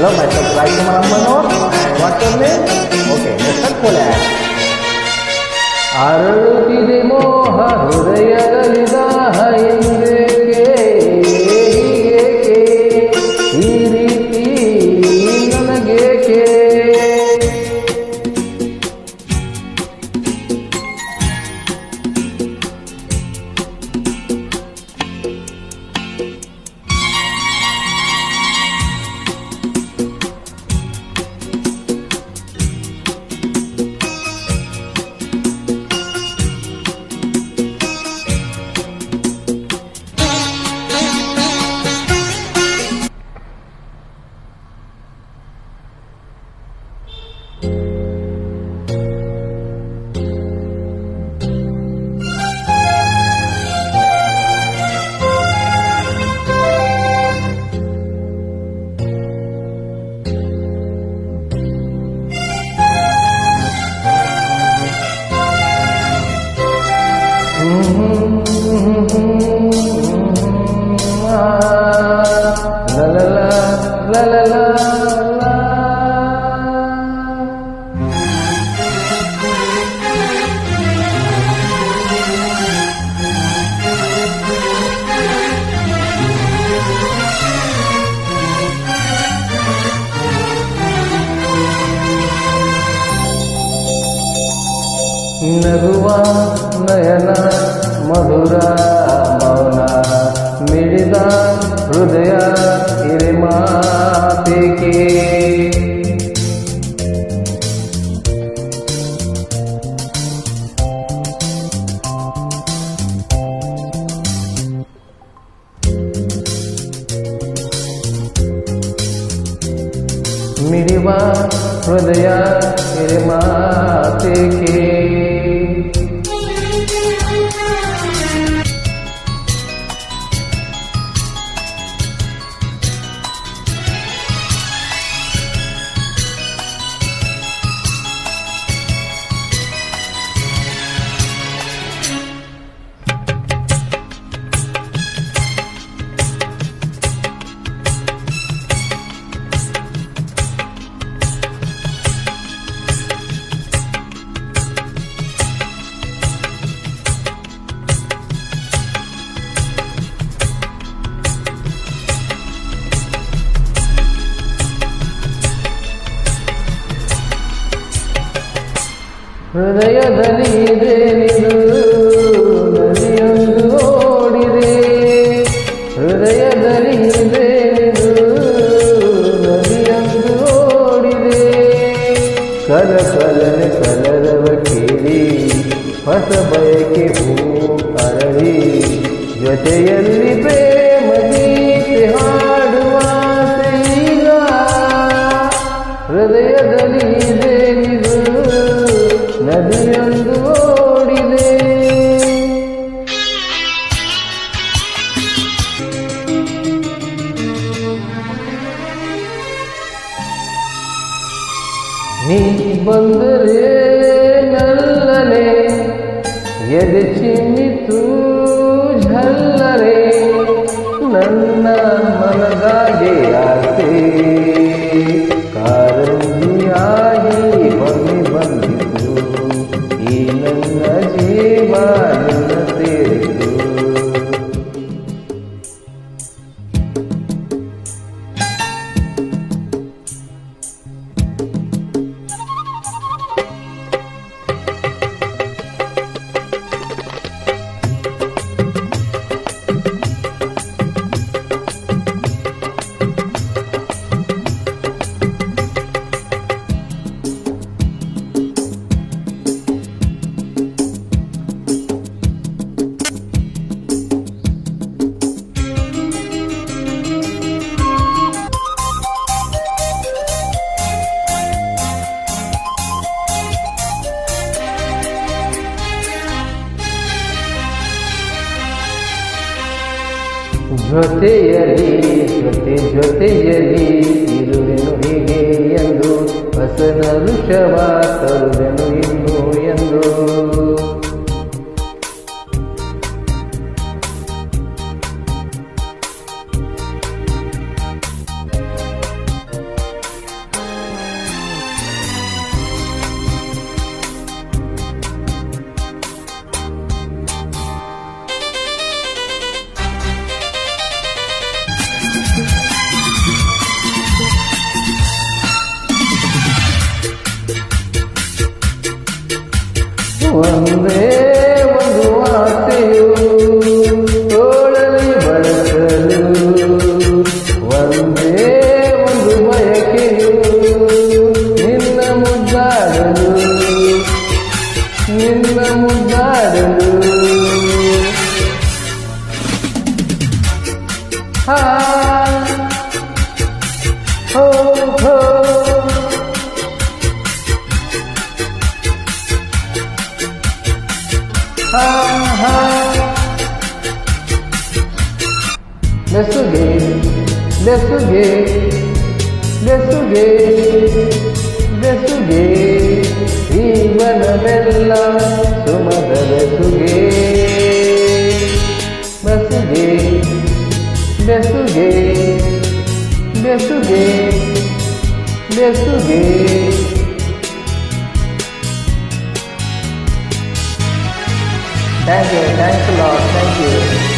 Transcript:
Hello, myself Rajkumar Manor. And what's your name? Okay, Mr. Kolat. ಅರಳುತ್ತಿದೆ ಮೋಹ ಹೃದಯದಲ್ಲಿ ದಾಹ ಎಂದೇಕೆ ಹೀಗೇಕೆ ಈ ರೀತಿ ನನಗೇಕೆ La la la la la la la. ನಗುವ ನಯನ ಮಧುರ ಮೌನ ಮಿಡಿದ ಹೃದಯ ಹಿರಿ ಮಾತಿಗೆ ಮಿಡಿವ ಹೃದಯ ಹಿರಿ ಮಾತಿಗೆ ಹೃದಯದಲ್ಲಿ ಇದೇನಿದು ನದಿಯೊಂದು ಓಡಿದೆ ಹೃದಯದಲ್ಲಿ ಇದೇನಿದು ನದಿಯೊಂದು ಓಡಿದೆ ಕಲಕಲನೆ ಕಲರವ ಕೇಳಿ ಹೊಸ ಬಯಕೆ ಹೂ ಅರಳಿ ಜೊತೆಯಲ್ಲಿ ಪ್ರೇಮ ಗೀತೆ ಹಾಡುವ ಈಗ ಹೃದಯದಲ್ಲಿ ಇದೇನಿದು ನದಿಯೊಂದು ಓಡಿದೆ ನೀ ಬಂದರೆ ನಲ್ಲನೆ ಎದೆ ಚಿಮ್ಮಿತು ಝಲ್ಲನೆ ನನ್ನ ಮನದಾಗೆ ಆಸೆ ಕಾರಂಜಿಯಾಗಿ ಬನ್ನಿ ಬಂದಿತು ಈ ನನ್ನ ಜೀವ ನಿನ್ನ ಸೇರಿತು ಜೊತೆಯಲ್ಲಿ ಇರುವೆನು ಹೀಗೆ ಎಂದು ಹೊಸನ ವೃಷವ ತರುವೆನು ಇನ್ನು ಎಂದು ಒಂದೇ ಒಂದು ಬಯಕೆಯು ನಿನ್ನ ಮುದ್ದಾಡಲು ನಿನ್ನ ಮುದ್ದಾಡಲು ಹಾ ಹೋ ಹೋ ಹಾ ಹಾ ಬೆಸುಗೆ ಬೆಸುಗೆ ಬೆಸುಗೆ ಬೆಸುಗೆ ಜೀವನವೆಲ್ಲ ಸುಮದ ಬೆಸುಗೆ ಬೆಸುಗೆ ಬೆಸುಗೆ ಬೆಸುಗೆ ಬೆಸುಗೆ Thank you a lot, thank you.